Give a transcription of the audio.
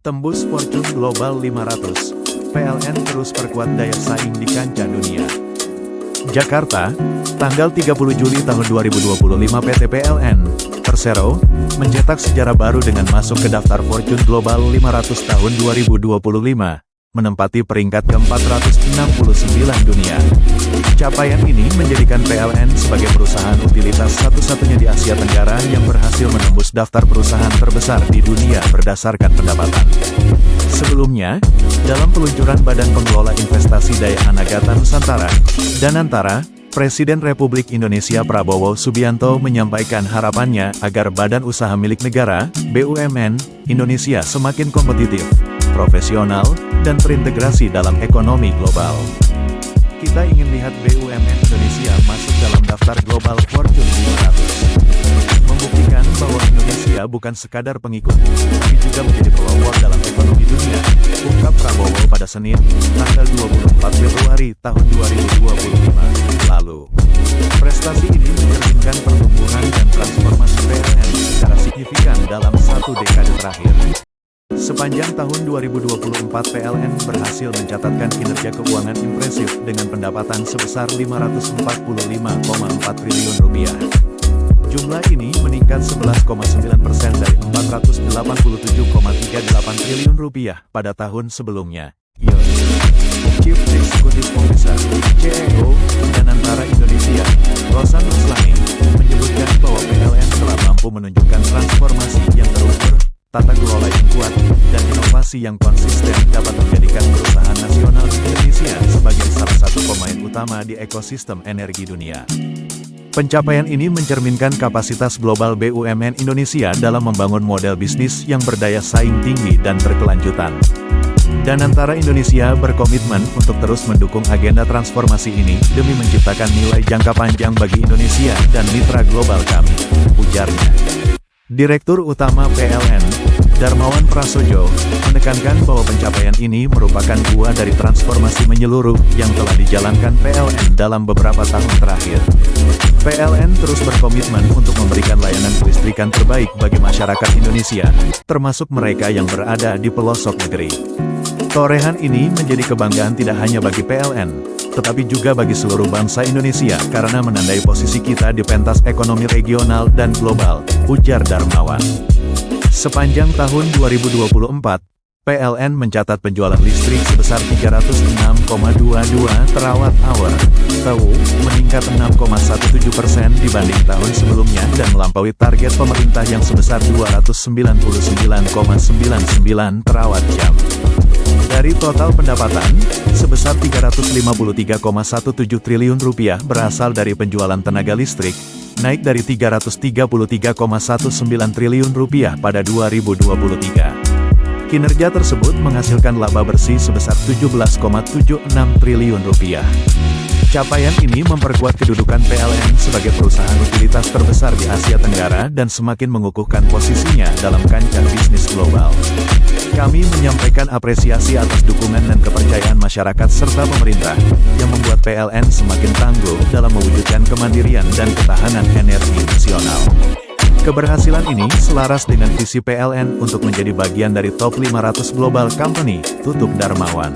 Tembus Fortune Global 500, PLN terus perkuat daya saing di kancah dunia. Jakarta, tanggal 30 Juli tahun 2025 PT PLN, Persero, mencetak sejarah baru dengan masuk ke daftar Fortune Global 500 tahun 2025, menempati peringkat ke-469 dunia. Capaian ini menjadikan PLN sebagai perusahaan utilitas satu-satunya di Asia Tenggara yang berhasil menembus daftar perusahaan terbesar di dunia berdasarkan pendapatan. Sebelumnya, dalam peluncuran Badan Pengelola Investasi Daya Anagata Nusantara, Danantara, Presiden Republik Indonesia Prabowo Subianto menyampaikan harapannya agar badan usaha milik negara, BUMN, Indonesia semakin kompetitif, profesional, dan terintegrasi dalam ekonomi global. Kita ingin lihat BUMN Indonesia masuk dalam daftar Global Fortune 500. Membuktikan bahwa Indonesia bukan sekadar pengikut, tapi juga menjadi pelopor dalam ekonomi dunia, ungkap Prabowo pada Senin, tanggal 24 Februari tahun 2025 lalu. Prestasi ini mencerminkan pertumbuhan dan transformasi PLN secara signifikan dalam satu dekade terakhir. Sepanjang tahun 2024 PLN berhasil mencatatkan kinerja keuangan impresif dengan pendapatan sebesar Rp545,4 triliun. Jumlah ini meningkat 11,9% dari Rp487,38 triliun pada tahun sebelumnya. Chief Executive Officer, CEO, Danantara Indonesia, Rosan Ruslani, menyebutkan bahwa PLN telah mampu menunjukkan transformasi yang terukur, tata kelola yang kuat, dan inovasi yang konsisten dapat menjadikan perusahaan nasional di Indonesia sebagai salah satu pemain utama di ekosistem energi dunia. Pencapaian ini mencerminkan kapasitas global BUMN Indonesia dalam membangun model bisnis yang berdaya saing tinggi dan berkelanjutan. Danantara Indonesia berkomitmen untuk terus mendukung agenda transformasi ini demi menciptakan nilai jangka panjang bagi Indonesia dan mitra global kami, ujarnya. Direktur Utama PLN, Darmawan Prasojo, menekankan bahwa pencapaian ini merupakan buah dari transformasi menyeluruh yang telah dijalankan PLN dalam beberapa tahun terakhir. PLN terus berkomitmen untuk memberikan layanan kelistrikan terbaik bagi masyarakat Indonesia, termasuk mereka yang berada di pelosok negeri. Torehan ini menjadi kebanggaan tidak hanya bagi PLN, tetapi juga bagi seluruh bangsa Indonesia karena menandai posisi kita di pentas ekonomi regional dan global, ujar Darmawan. Sepanjang tahun 2024, PLN mencatat penjualan listrik sebesar 306,22 terawatt-hour, meningkat 6,17% dibanding tahun sebelumnya dan melampaui target pemerintah yang sebesar 299,99 terawatt-jam. Dari total pendapatan, sebesar Rp353,17 triliun berasal dari penjualan tenaga listrik, naik dari Rp333,19 triliun pada 2023. Kinerja tersebut menghasilkan laba bersih sebesar Rp17,76 triliun. Capaian ini memperkuat kedudukan PLN sebagai perusahaan utilitas terbesar di Asia Tenggara dan semakin mengukuhkan posisinya dalam kancah bisnis global. Kami menyampaikan apresiasi atas dukungan dan kepercayaan masyarakat serta pemerintah, yang membuat PLN semakin tangguh dalam mewujudkan kemandirian dan ketahanan energi nasional. Keberhasilan ini selaras dengan visi PLN untuk menjadi bagian dari top 500 global company, tutup Darmawan.